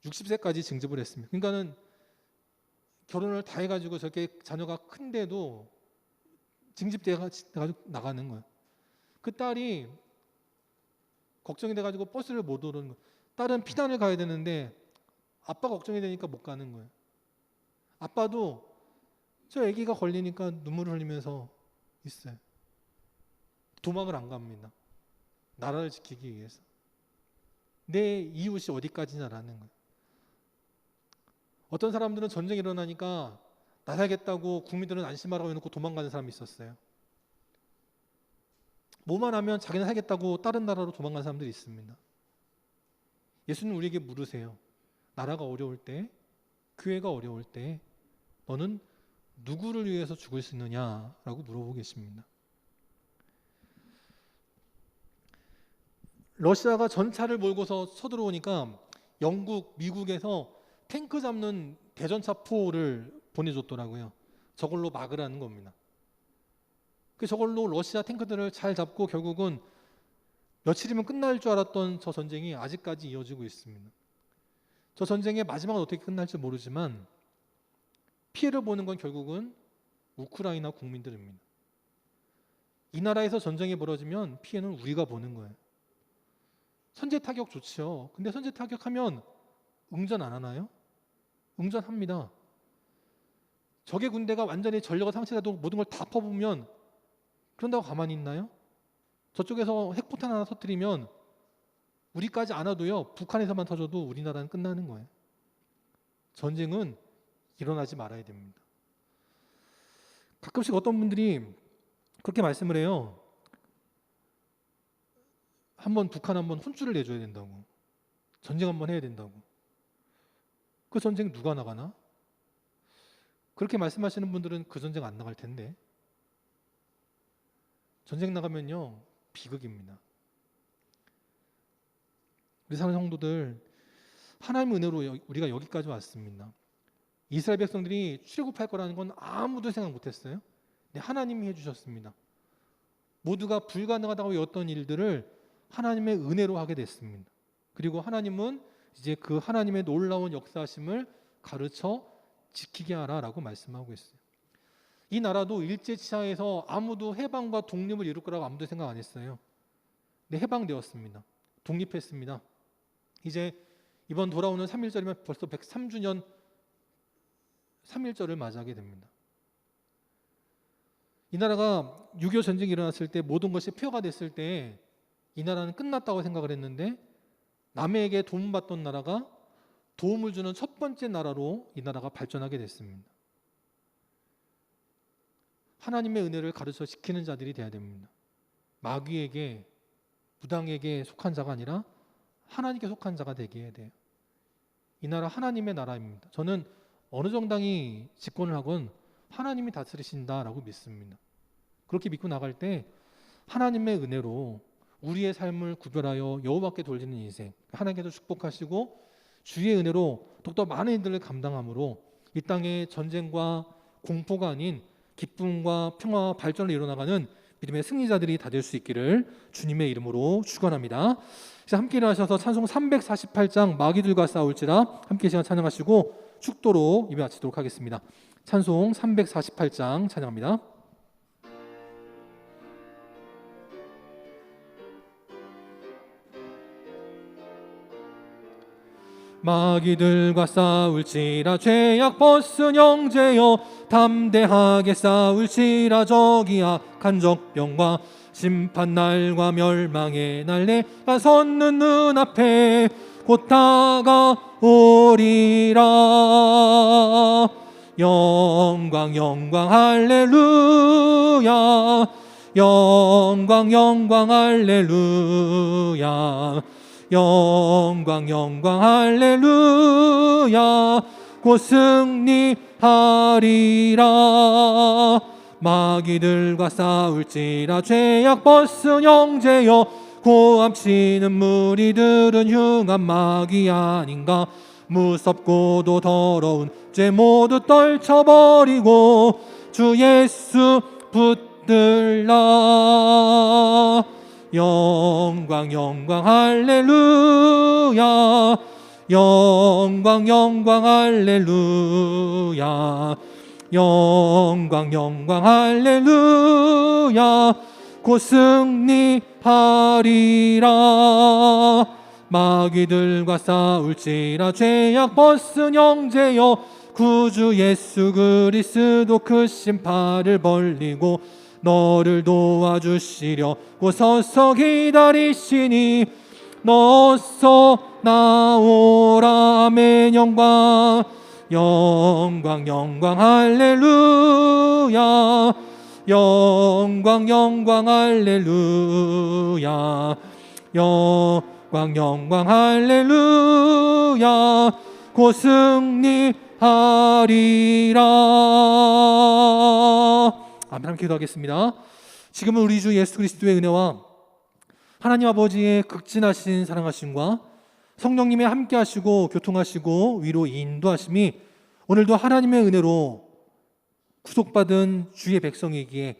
60세까지 징집을 했습니다. 그러니까는 결혼을 다 해가지고 저렇게 자녀가 큰데도 징집돼가지고 나가는 거예요. 그 딸이 걱정이 돼가지고 버스를 못 오르는 거예요. 딸은 피난을 가야 되는데 아빠가 걱정이 되니까 못 가는 거예요. 아빠도 저 아기가 걸리니까 눈물을 흘리면서 있어요. 도망을 안 갑니다. 나라를 지키기 위해서. 내 이웃이 어디까지냐라는 거예요. 어떤 사람들은 전쟁이 일어나니까 나 살겠다고 국민들은 안심하라고 해놓고 도망가는 사람이 있었어요. 뭐만 하면 자기는 살겠다고 다른 나라로 도망가는 사람들이 있습니다. 예수님 우리에게 물으세요. 나라가 어려울 때, 교회가 어려울 때 너는 누구를 위해서 죽을 수 있느냐라고 물어보고 계십니다. 러시아가 전차를 몰고서 쳐들어오니까 영국, 미국에서 탱크 잡는 대전차 포를 보내줬더라고요. 저걸로 막으라는 겁니다. 저걸로 러시아 탱크들을 잘 잡고 결국은 며칠이면 끝날 줄 알았던 저 전쟁이 아직까지 이어지고 있습니다. 저 전쟁의 마지막은 어떻게 끝날지 모르지만 피해를 보는 건 결국은 우크라이나 국민들입니다. 이 나라에서 전쟁이 벌어지면 피해는 우리가 보는 거예요. 선제 타격 좋죠. 근데 선제 타격하면 응전 안 하나요? 응전합니다. 적의 군대가 완전히 전력을 상실해도 모든 걸 다 퍼부으면 그런다고 가만히 있나요? 저쪽에서 핵포탄 하나 터뜨리면 우리까지 안 와도요, 북한에서만 터져도 우리나라는 끝나는 거예요. 전쟁은 일어나지 말아야 됩니다. 가끔씩 어떤 분들이 그렇게 말씀을 해요. 북한 한번 혼쭐을 내줘야 된다고. 전쟁 한번 해야 된다고. 그 전쟁 누가 나가나? 그렇게 말씀하시는 분들은 그 전쟁 안 나갈 텐데. 전쟁 나가면요, 비극입니다. 우리 사랑하는 성도들, 하나님의 은혜로 우리가 여기까지 왔습니다. 이스라엘 백성들이 출애굽할 거라는 건 아무도 생각 못했어요. 근데 하나님이 해주셨습니다. 모두가 불가능하다고 여겼던 일들을 하나님의 은혜로 하게 됐습니다. 그리고 하나님은 이제 그 하나님의 놀라운 역사심을 가르쳐 지키게 하라라고 말씀하고 있어요. 이 나라도 일제치하에서 아무도 해방과 독립을 이룰 거라고 아무도 생각 안 했어요. 근데 해방되었습니다. 독립했습니다. 이제 이번 돌아오는 3.1절이면 벌써 103주년 3.1절을 맞이하게 됩니다. 이 나라가 6.25 전쟁이 일어났을 때 모든 것이 폐허가 됐을 때 이 나라는 끝났다고 생각을 했는데 남에게 도움받던 나라가 도움을 주는 첫 번째 나라로 이 나라가 발전하게 됐습니다. 하나님의 은혜를 가르쳐 지키는 자들이 되어야 됩니다. 마귀에게, 무당에게 속한 자가 아니라 하나님께 속한 자가 되게 해야 돼요. 이 나라 하나님의 나라입니다. 저는 어느 정당이 집권을 하건 하나님이 다스리신다라고 믿습니다. 그렇게 믿고 나갈 때 하나님의 은혜로 우리의 삶을 구별하여 여호와께 돌리는 인생, 하나님께서 축복하시고 주의 은혜로 더욱더 많은 일들을 감당함으로 이 땅에 전쟁과 공포가 아닌 기쁨과 평화와 발전을 이뤄나가는 믿음의 승리자들이 다 될 수 있기를 주님의 이름으로 축원합니다. 함께 일어나셔서 찬송 348장 마귀들과 싸울지라 함께 시간 찬양하시고 축도로 예배 마치도록 하겠습니다. 찬송 348장 찬양합니다. 마귀들과 싸울지라 죄악 벗은 형제여 담대하게 싸울지라 저기 악한 적병과 심판날과 멸망의 날 내가 섰는 눈앞에 곧 다가오리라. 영광 영광 할렐루야, 영광 영광 할렐루야, 영광 영광 할렐루야, 곧 승리하리라. 마귀들과 싸울지라 죄악 벗은 형제여 고함치는 무리들은 흉한 마귀 아닌가. 무섭고도 더러운 죄 모두 떨쳐버리고 주 예수 붙들라. 영광 영광 할렐루야, 영광 영광 할렐루야, 영광 영광 할렐루야, 곧 승리하리라. 마귀들과 싸울지라 죄악 벗은 형제여 구주 예수 그리스도 크신 팔을 벌리고 너를 도와주시려고 서서 기다리시니 너서 나오라. 아멘. 영광 영광 영광 할렐루야, 영광 영광 할렐루야, 영광 영광 할렐루야, 곧 승리하리라. 아멘. 함께 기도하겠습니다. 지금은 우리 주 예수 그리스도의 은혜와 하나님 아버지의 극진하신 사랑하심과 성령님의 함께 하시고 교통하시고 위로 인도하심이 오늘도 하나님의 은혜로 구속받은 주의 백성이기에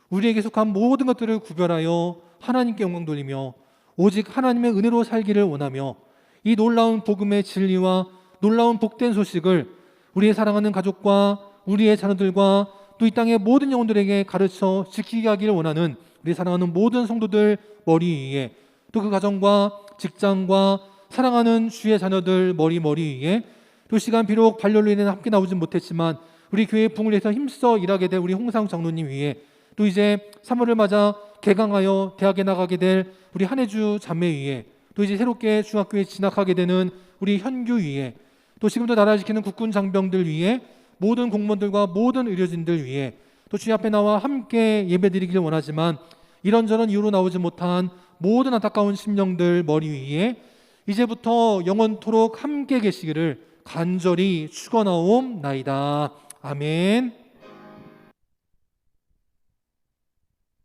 우리에게 속한 모든 것들을 구별하여 하나님께 영광 돌리며 오직 하나님의 은혜로 살기를 원하며 이 놀라운 복음의 진리와 놀라운 복된 소식을 우리의 사랑하는 가족과 우리의 자녀들과 또 이 땅의 모든 영혼들에게 가르쳐 지키게 하기를 원하는 우리 사랑하는 모든 성도들 머리 위에 또 그 가정과 직장과 사랑하는 주의 자녀들 머리 위에 또 시간 비록 발열로 인해 함께 나오진 못했지만 우리 교회 부흥을 위해서 힘써 일하게 될 우리 홍상 장로님 위에 또 이제 3월을 맞아 개강하여 대학에 나가게 될 우리 한혜주 자매 위에 또 이제 새롭게 중학교에 진학하게 되는 우리 현규 위에 또 지금도 나라 지키는 국군 장병들 위에 모든 공무원들과 모든 의료진들 위에 또 주님 앞에 나와 함께 예배드리기를 원하지만 이런저런 이유로 나오지 못한 모든 안타까운 심령들 머리 위에 이제부터 영원토록 함께 계시기를 간절히 축원하옵나이다. 아멘.